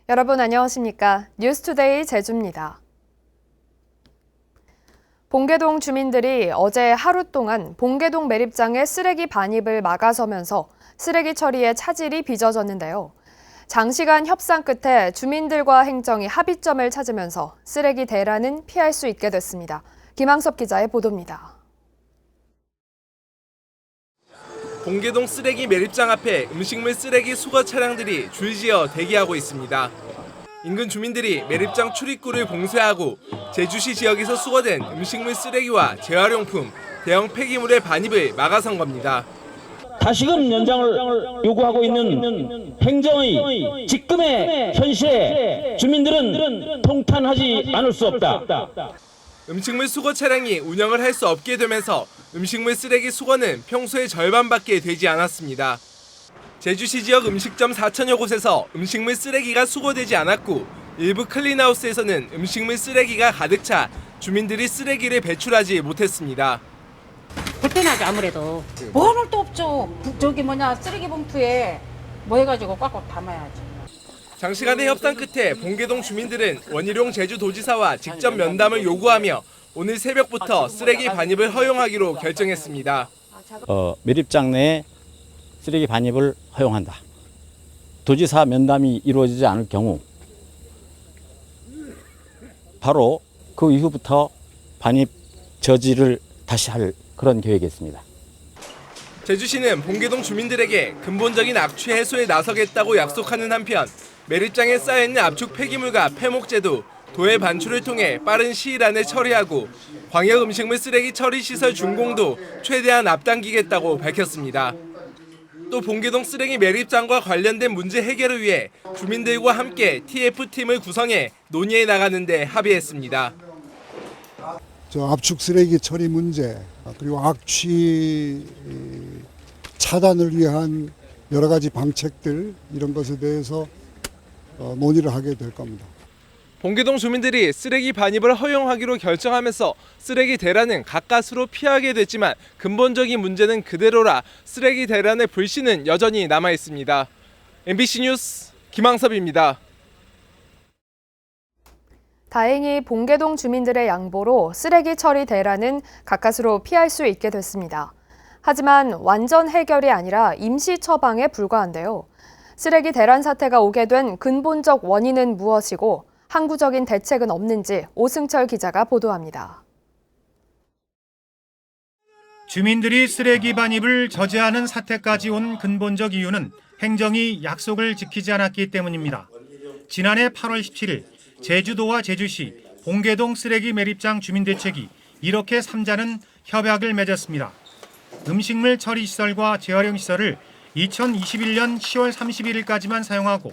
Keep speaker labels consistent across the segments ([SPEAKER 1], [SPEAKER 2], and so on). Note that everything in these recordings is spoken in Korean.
[SPEAKER 1] 여러분 안녕하십니까? 뉴스투데이 제주입니다. 봉계동 주민들이 어제 하루 동안 봉계동 매립장의 쓰레기 반입을 막아서면서 쓰레기 처리에 차질이 빚어졌는데요. 장시간 협상 끝에 주민들과 행정이 합의점을 찾으면서 쓰레기 대란은 피할 수 있게 됐습니다. 김항섭 기자의 보도입니다.
[SPEAKER 2] 봉계동 쓰레기 매립장 앞에 음식물 쓰레기 수거 차량들이 줄지어 대기하고 있습니다. 인근 주민들이 매립장 출입구를 봉쇄하고 제주시 지역에서 수거된 음식물 쓰레기와 재활용품, 대형 폐기물의 반입을 막아선 겁니다.
[SPEAKER 3] 다시금 연장을 요구하고 있는 행정의 지금의 현실에 주민들은 통탄하지 않을 수 없다.
[SPEAKER 2] 음식물 수거 차량이 운영을 할 수 없게 되면서 음식물 쓰레기 수거는 평소의 절반밖에 되지 않았습니다. 제주시 지역 음식점 4천여 곳에서 음식물 쓰레기가 수거되지 않았고 일부 클린하우스에서는 음식물 쓰레기가 가득 차 주민들이 쓰레기를 배출하지 못했습니다.
[SPEAKER 4] 불편하죠. 아무래도 뭐는 또 없죠. 쓰레기 봉투에 뭐 해가지고 꽉꽉 담아야지.
[SPEAKER 2] 장시간의 협상 끝에 봉계동 주민들은 원희룡 제주도지사와 직접 면담을 요구하며 오늘 새벽부터 쓰레기 반입을 허용하기로 결정했습니다.
[SPEAKER 5] 매립장 내에 쓰레기 반입을 허용한다. 도지사 면담이 이루어지지 않을 경우 바로 그 이후부터 반입 저지를 다시 할 그런 계획이었습니다.
[SPEAKER 2] 제주시는 봉계동 주민들에게 근본적인 악취 해소에 나서겠다고 약속하는 한편 매립장에 쌓여있는 압축 폐기물과 폐목재도 도해 반출을 통해 빠른 시일 안에 처리하고 광역 음식물 쓰레기 처리 시설 준공도 최대한 앞당기겠다고 밝혔습니다. 또 봉계동 쓰레기 매립장과 관련된 문제 해결을 위해 주민들과 함께 TF팀을 구성해 논의해 나가는 데 합의했습니다.
[SPEAKER 6] 압축 쓰레기 처리 문제 그리고 악취 차단을 위한 여러 가지 방책들 이런 것에 대해서 논의를 하게 될 겁니다.
[SPEAKER 2] 봉계동 주민들이 쓰레기 반입을 허용하기로 결정하면서 쓰레기 대란은 가까스로 피하게 됐지만 근본적인 문제는 그대로라 쓰레기 대란의 불씨는 여전히 남아 있습니다. MBC 뉴스 김항섭입니다.
[SPEAKER 1] 다행히 봉계동 주민들의 양보로 쓰레기 처리 대란은 가까스로 피할 수 있게 됐습니다. 하지만 완전 해결이 아니라 임시 처방에 불과한데요. 쓰레기 대란 사태가 오게 된 근본적 원인은 무엇이고 항구적인 대책은 없는지 오승철 기자가 보도합니다.
[SPEAKER 7] 주민들이 쓰레기 반입을 저지하는 사태까지 온 근본적 이유는 행정이 약속을 지키지 않았기 때문입니다. 지난해 8월 17일 제주도와 제주시 봉계동 쓰레기 매립장 주민대책이 이렇게 3자는 협약을 맺었습니다. 음식물 처리 시설과 재활용 시설을 2021년 10월 31일까지만 사용하고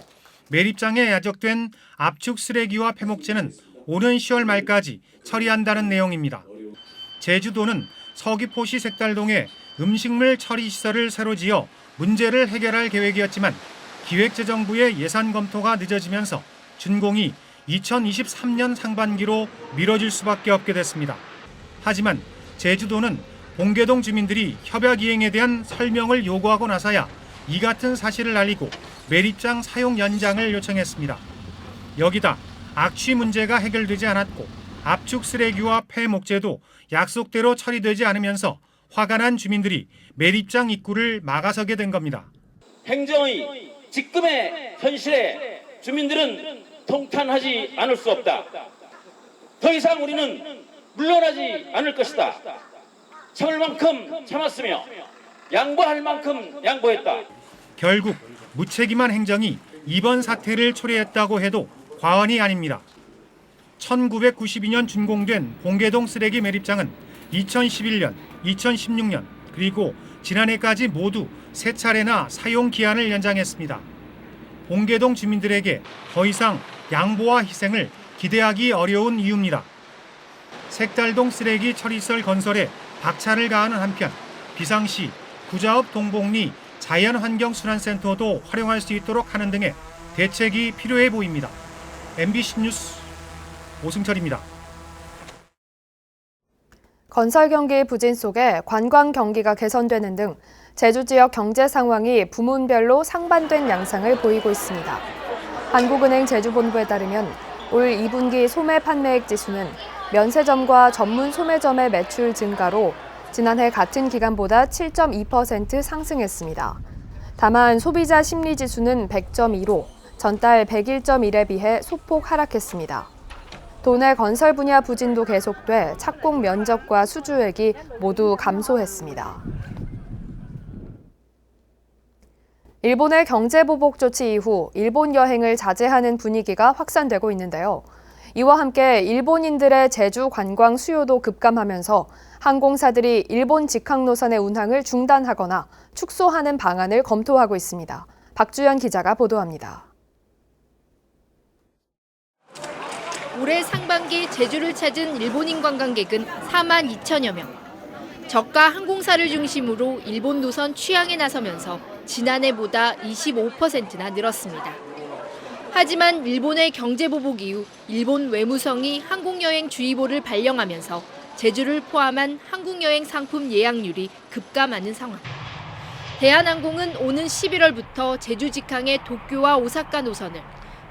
[SPEAKER 7] 매립장에 야적된 압축 쓰레기와 폐목재는 오는 10월 말까지 처리한다는 내용입니다. 제주도는 서귀포시 색달동에 음식물 처리 시설을 새로 지어 문제를 해결할 계획이었지만 기획재정부의 예산 검토가 늦어지면서 준공이 2023년 상반기로 미뤄질 수밖에 없게 됐습니다. 하지만 제주도는 봉계동 주민들이 협약 이행에 대한 설명을 요구하고 나서야 이 같은 사실을 알리고 매립장 사용 연장을 요청했습니다. 여기다 악취 문제가 해결되지 않았고 압축 쓰레기와 폐목재도 약속대로 처리되지 않으면서 화가 난 주민들이 매립장 입구를 막아서게 된 겁니다.
[SPEAKER 3] 행정의 지금의 현실에 주민들은 통탄하지 않을 수 없다. 더 이상 우리는 물러나지 않을 것이다. 참을 만큼 참았으며 양보할 만큼 양보했다.
[SPEAKER 7] 결국 무책임한 행정이 이번 사태를 초래했다고 해도 과언이 아닙니다. 1992년 준공된 봉계동 쓰레기 매립장은 2011년, 2016년 그리고 지난해까지 모두 3차례나 사용 기한을 연장했습니다. 봉계동 주민들에게 더 이상 양보와 희생을 기대하기 어려운 이유입니다. 색달동 쓰레기 처리시설 건설에 박차를 가하는 한편 비상시 구자읍 동복리 자연환경순환센터도 활용할 수 있도록 하는 등의 대책이 필요해 보입니다. MBC 뉴스 오승철입니다.
[SPEAKER 1] 건설 경기 부진 속에 관광 경기가 개선되는 등 제주 지역 경제 상황이 부문별로 상반된 양상을 보이고 있습니다. 한국은행 제주본부에 따르면 올 2분기 소매 판매액 지수는 면세점과 전문 소매점의 매출 증가로 지난해 같은 기간보다 7.2% 상승했습니다. 다만 소비자 심리 지수는 100.2로 전달 101.1에 비해 소폭 하락했습니다. 도내 건설 분야 부진도 계속돼 착공 면적과 수주액이 모두 감소했습니다. 일본의 경제보복 조치 이후 일본 여행을 자제하는 분위기가 확산되고 있는데요. 이와 함께 일본인들의 제주 관광 수요도 급감하면서 항공사들이 일본 직항 노선의 운항을 중단하거나 축소하는 방안을 검토하고 있습니다. 박주연 기자가 보도합니다.
[SPEAKER 8] 올해 상반기 제주를 찾은 일본인 관광객은 4만 2천여 명. 저가 항공사를 중심으로 일본 노선 취항에 나서면서 지난해보다 25%나 늘었습니다. 하지만 일본의 경제보복 이후 일본 외무성이 항공여행주의보를 발령하면서 제주를 포함한 항공여행 상품 예약률이 급감하는 상황. 대한항공은 오는 11월부터 제주 직항의 도쿄와 오사카 노선을,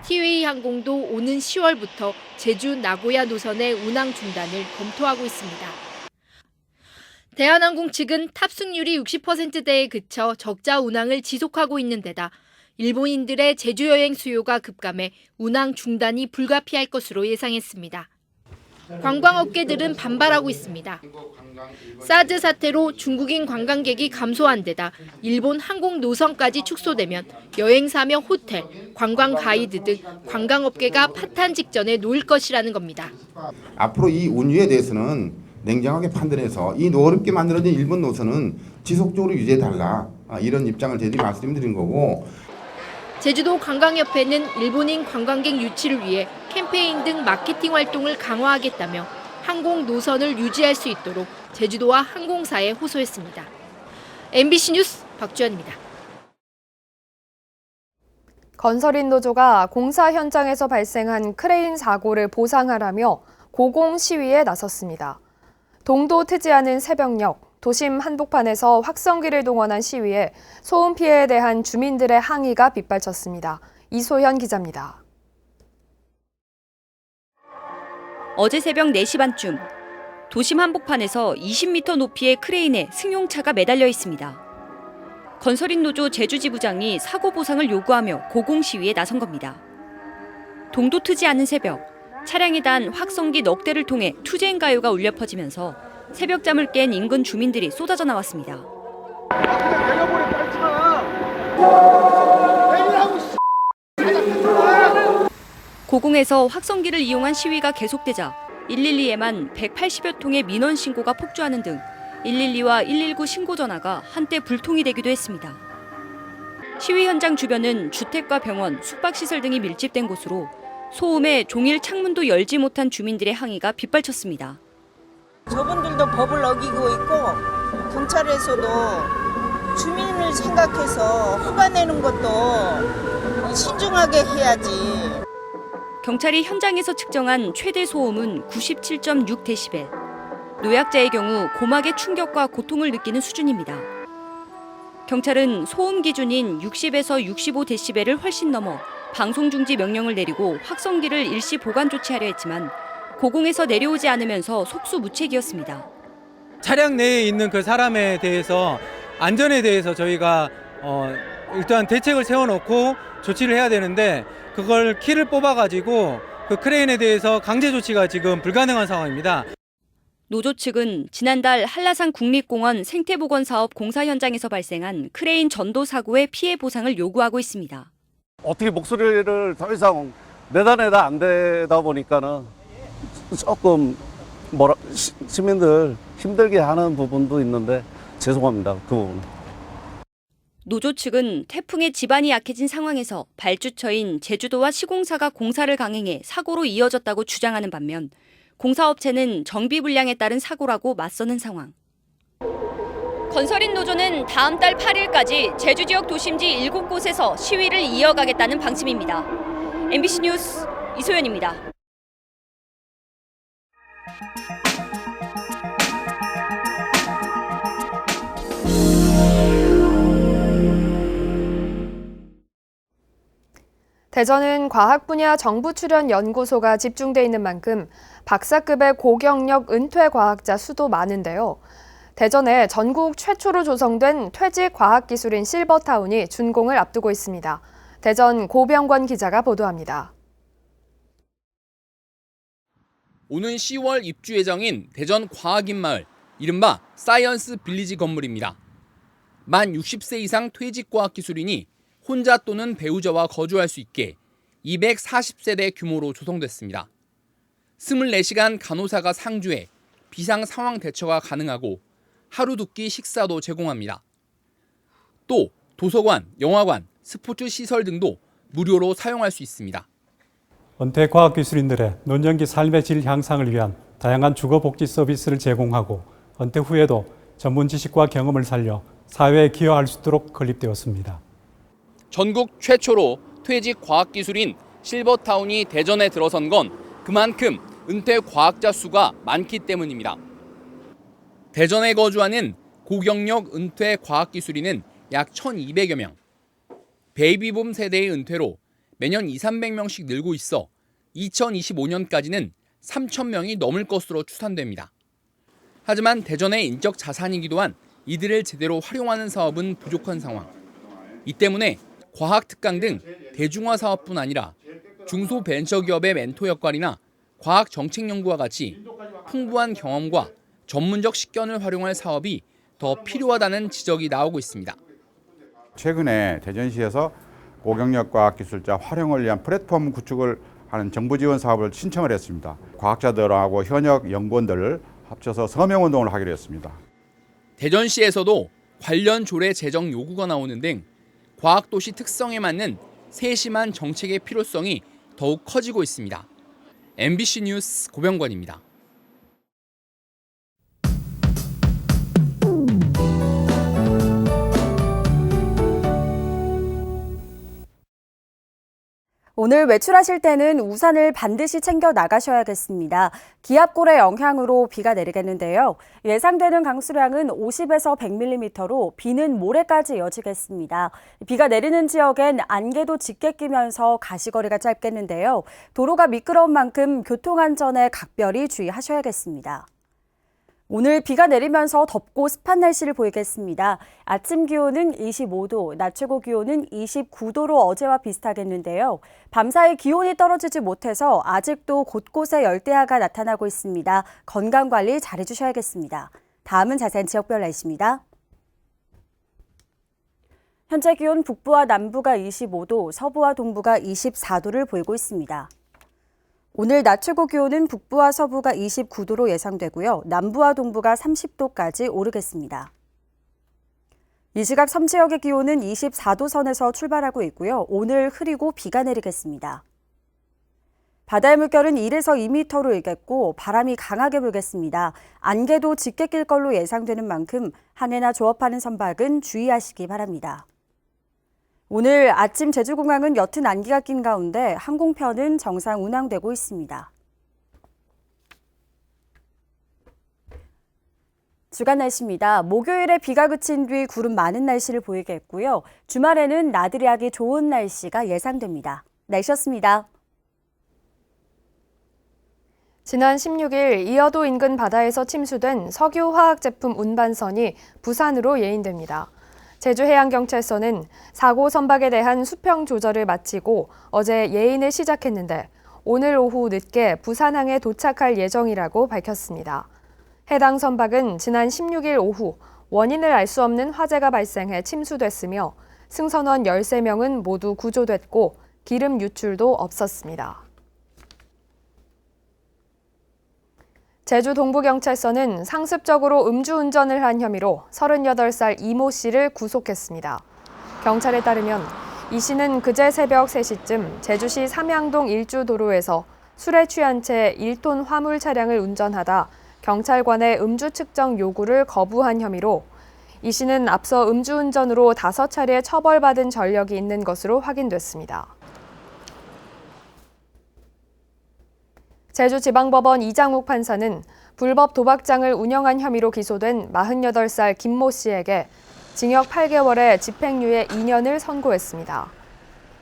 [SPEAKER 8] 티웨이 항공도 오는 10월부터 제주 나고야 노선의 운항 중단을 검토하고 있습니다. 대한항공 측은 탑승률이 60%대에 그쳐 적자 운항을 지속하고 있는 데다 일본인들의 제주 여행 수요가 급감해 운항 중단이 불가피할 것으로 예상했습니다. 관광업계들은 반발하고 있습니다. 사드 사태로 중국인 관광객이 감소한 데다 일본 항공 노선까지 축소되면 여행사며 호텔, 관광 가이드 등 관광업계가 파탄 직전에 놓일 것이라는 겁니다.
[SPEAKER 9] 앞으로 이 운유에 대해서는 냉정하게 판단해서 이 어렵게 만들어진 일본 노선은 지속적으로 유지해달라, 이런 입장을 저희들이 말씀드린 거고.
[SPEAKER 8] 제주도 관광협회는 일본인 관광객 유치를 위해 캠페인 등 마케팅 활동을 강화하겠다며 항공 노선을 유지할 수 있도록 제주도와 항공사에 호소했습니다. MBC 뉴스 박주연입니다.
[SPEAKER 1] 건설인 노조가 공사 현장에서 발생한 크레인 사고를 보상하라며 고공 시위에 나섰습니다. 동도 트지 않은 새벽녘, 도심 한복판에서 확성기를 동원한 시위에 소음 피해에 대한 주민들의 항의가 빗발쳤습니다. 이소현 기자입니다.
[SPEAKER 10] 어제 새벽 4시 반쯤 도심 한복판에서 20m 높이의 크레인에 승용차가 매달려 있습니다. 건설인 노조 제주지부장이 사고 보상을 요구하며 고공 시위에 나선 겁니다. 동도 트지 않은 새벽, 차량에 단 확성기 넉 대를 통해 투쟁 가요가 울려 퍼지면서 새벽잠을 깬 인근 주민들이 쏟아져 나왔습니다. 고공에서 확성기를 이용한 시위가 계속되자 112에만 180여 통의 민원 신고가 폭주하는 등 112와 119 신고 전화가 한때 불통이 되기도 했습니다. 시위 현장 주변은 주택과 병원, 숙박시설 등이 밀집된 곳으로 소음에 종일 창문도 열지 못한 주민들의 항의가 빗발쳤습니다.
[SPEAKER 11] 저분들도 법을 어기고 있고 경찰에서도 주민을 생각해서 허가 내는 것도 신중하게 해야지.
[SPEAKER 10] 경찰이 현장에서 측정한 최대 소음은 97.6데시벨. 노약자의 경우 고막의 충격과 고통을 느끼는 수준입니다. 경찰은 소음 기준인 60에서 65데시벨을 훨씬 넘어 방송 중지 명령을 내리고 확성기를 일시 보관 조치하려 했지만 고공에서 내려오지 않으면서 속수무책이었습니다.
[SPEAKER 12] 차량 내에 있는 그 사람에 대해서 안전에 대해서 저희가 일단 대책을 세워놓고 조치를 해야 되는데 그걸 키를 뽑아가지고 그 크레인에 대해서 강제 조치가 지금 불가능한 상황입니다.
[SPEAKER 10] 노조 측은 지난달 한라산 국립공원 생태보건 사업 공사 현장에서 발생한 크레인 전도 사고의 피해 보상을 요구하고 있습니다.
[SPEAKER 13] 어떻게 목소리를 더 이상 내다 안 되다 보니까는 조금 시민들 힘들게 하는 부분도 있는데 죄송합니다. 그 부분.
[SPEAKER 10] 노조 측은 태풍에 지반이 약해진 상황에서 발주처인 제주도와 시공사가 공사를 강행해 사고로 이어졌다고 주장하는 반면 공사업체는 정비 불량에 따른 사고라고 맞서는 상황. 건설인 노조는 다음 달 8일까지 제주 지역 도심지 7곳에서 시위를 이어가겠다는 방침입니다. MBC 뉴스 이소연입니다.
[SPEAKER 1] 대전은 과학 분야 정부 출연 연구소가 집중돼 있는 만큼 박사급의 고경력 은퇴 과학자 수도 많은데요. 대전에 전국 최초로 조성된 퇴직 과학기술인 실버타운이 준공을 앞두고 있습니다. 대전 고병권 기자가 보도합니다.
[SPEAKER 14] 오는 10월 입주 예정인 대전 과학인마을, 이른바 사이언스 빌리지 건물입니다. 만 60세 이상 퇴직과학기술인이 혼자 또는 배우자와 거주할 수 있게 240세대 규모로 조성됐습니다. 24시간 간호사가 상주해 비상 상황 대처가 가능하고 하루 두끼 식사도 제공합니다. 또 도서관, 영화관, 스포츠 시설 등도 무료로 사용할 수 있습니다.
[SPEAKER 15] 은퇴 과학기술인들의 노년기 삶의 질 향상을 위한 다양한 주거복지 서비스를 제공하고 은퇴 후에도 전문 지식과 경험을 살려 사회에 기여할 수 있도록 건립되었습니다.
[SPEAKER 14] 전국 최초로 퇴직 과학기술인 실버타운이 대전에 들어선 건 그만큼 은퇴 과학자 수가 많기 때문입니다. 대전에 거주하는 고경력 은퇴 과학기술인은 약 1,200여 명. 베이비붐 세대의 은퇴로 매년 200~300명씩 늘고 있어 2025년까지는 3,000명이 넘을 것으로 추산됩니다. 하지만 대전의 인적 자산이기도 한 이들을 제대로 활용하는 사업은 부족한 상황. 이 때문에 과학특강 등 대중화 사업뿐 아니라 중소벤처기업의 멘토 역할이나 과학정책연구와 같이 풍부한 경험과 전문적 식견을 활용할 사업이 더 필요하다는 지적이 나오고 있습니다.
[SPEAKER 16] 최근에 대전시에서 고경력 과학기술자 활용을 위한 플랫폼 구축을 하는 정부 지원 사업을 신청을 했습니다. 과학자들하고 현역 연구원들을 합쳐서 서명운동을 하기로 했습니다.
[SPEAKER 14] 대전시에서도 관련 조례 제정 요구가 나오는 등 과학도시 특성에 맞는 세심한 정책의 필요성이 더욱 커지고 있습니다. MBC 뉴스 고병권입니다.
[SPEAKER 17] 오늘 외출하실 때는 우산을 반드시 챙겨 나가셔야겠습니다. 기압골의 영향으로 비가 내리겠는데요. 예상되는 강수량은 50에서 100mm로 비는 모레까지 이어지겠습니다. 비가 내리는 지역엔 안개도 짙게 끼면서 가시거리가 짧겠는데요. 도로가 미끄러운 만큼 교통안전에 각별히 주의하셔야겠습니다. 오늘 비가 내리면서 덥고 습한 날씨를 보이겠습니다. 아침 기온은 25도, 낮 최고 기온은 29도로 어제와 비슷하겠는데요. 밤사이 기온이 떨어지지 못해서 아직도 곳곳에 열대야가 나타나고 있습니다. 건강관리 잘해주셔야겠습니다. 다음은 자세한 지역별 날씨입니다. 현재 기온 북부와 남부가 25도, 서부와 동부가 24도를 보이고 있습니다. 오늘 낮 최고 기온은 북부와 서부가 29도로 예상되고요. 남부와 동부가 30도까지 오르겠습니다. 이 시각 섬 지역의 기온은 24도 선에서 출발하고 있고요. 오늘 흐리고 비가 내리겠습니다. 바다의 물결은 1에서 2m로 일겠고 바람이 강하게 불겠습니다. 안개도 짙게 낄 걸로 예상되는 만큼 항해나 조업하는 선박은 주의하시기 바랍니다. 오늘 아침 제주공항은 옅은 안개가 낀 가운데 항공편은 정상 운항되고 있습니다. 주간 날씨입니다. 목요일에 비가 그친 뒤 구름 많은 날씨를 보이겠고요. 주말에는 나들이 하기 좋은 날씨가 예상됩니다. 날씨였습니다.
[SPEAKER 1] 지난 16일 이어도 인근 바다에서 침수된 석유 화학 제품 운반선이 부산으로 예인됩니다. 제주해양경찰서는 사고 선박에 대한 수평 조절을 마치고 어제 예인을 시작했는데 오늘 오후 늦게 부산항에 도착할 예정이라고 밝혔습니다. 해당 선박은 지난 16일 오후 원인을 알 수 없는 화재가 발생해 침수됐으며 승선원 13명은 모두 구조됐고 기름 유출도 없었습니다. 제주 동부경찰서는 상습적으로 음주운전을 한 혐의로 38살 이모 씨를 구속했습니다. 경찰에 따르면 이 씨는 그제 새벽 3시쯤 제주시 삼양동 일주도로에서 술에 취한 채 1톤 화물 차량을 운전하다 경찰관의 음주 측정 요구를 거부한 혐의로 이 씨는 앞서 음주운전으로 5차례 처벌받은 전력이 있는 것으로 확인됐습니다. 제주지방법원 이장욱 판사는 불법 도박장을 운영한 혐의로 기소된 48살 김모 씨에게 징역 8개월에 집행유예 2년을 선고했습니다.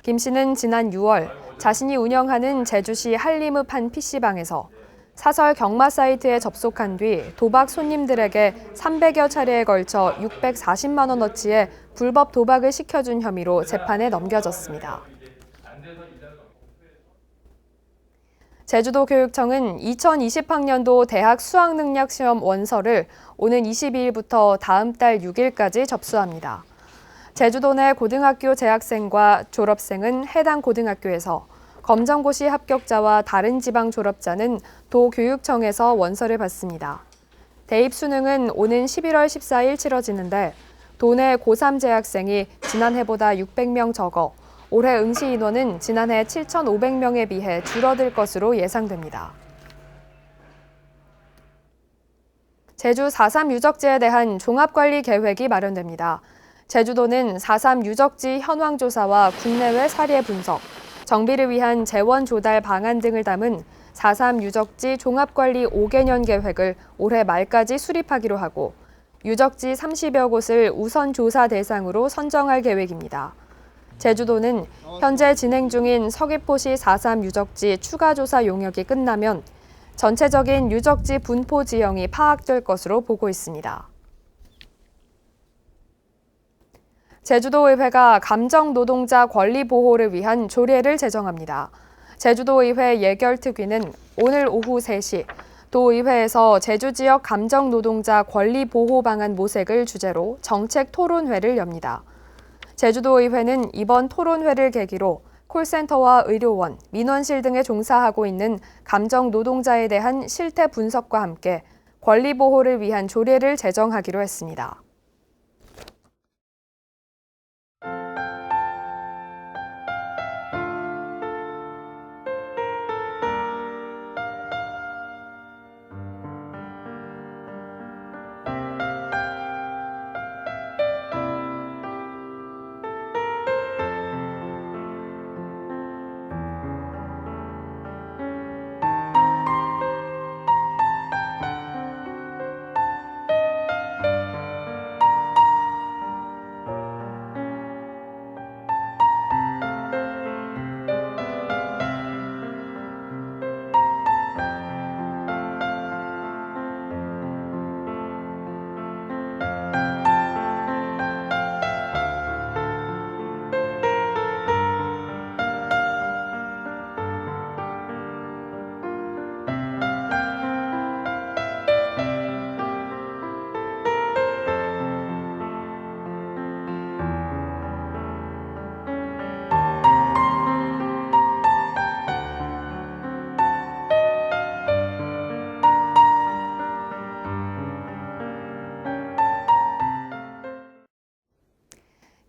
[SPEAKER 1] 김 씨는 지난 6월 자신이 운영하는 제주시 한림읍 한 PC방에서 사설 경마 사이트에 접속한 뒤 도박 손님들에게 300여 차례에 걸쳐 640만 원어치의 불법 도박을 시켜준 혐의로 재판에 넘겨졌습니다. 제주도교육청은 2020학년도 대학 수학능력시험 원서를 오는 22일부터 다음 달 6일까지 접수합니다. 제주도 내 고등학교 재학생과 졸업생은 해당 고등학교에서, 검정고시 합격자와 다른 지방 졸업자는 도교육청에서 원서를 받습니다. 대입 수능은 오는 11월 14일 치러지는데 도내 고3 재학생이 지난해보다 600명 적어 올해 응시 인원은 지난해 7,500명에 비해 줄어들 것으로 예상됩니다. 제주 4.3 유적지에 대한 종합관리 계획이 마련됩니다. 제주도는 4.3 유적지 현황 조사와 국내외 사례 분석, 정비를 위한 재원 조달 방안 등을 담은 4.3 유적지 종합관리 5개년 계획을 올해 말까지 수립하기로 하고 유적지 30여 곳을 우선 조사 대상으로 선정할 계획입니다. 제주도는 현재 진행 중인 서귀포시 4.3 유적지 추가 조사 용역이 끝나면 전체적인 유적지 분포 지형이 파악될 것으로 보고 있습니다. 제주도의회가 감정노동자 권리 보호를 위한 조례를 제정합니다. 제주도의회 예결특위는 오늘 오후 3시 도의회에서 제주지역 감정노동자 권리 보호 방안 모색을 주제로 정책 토론회를 엽니다. 제주도의회는 이번 토론회를 계기로 콜센터와 의료원, 민원실 등에 종사하고 있는 감정노동자에 대한 실태 분석과 함께 권리 보호를 위한 조례를 제정하기로 했습니다.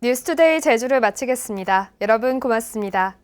[SPEAKER 1] 뉴스투데이 제주를 마치겠습니다. 여러분 고맙습니다.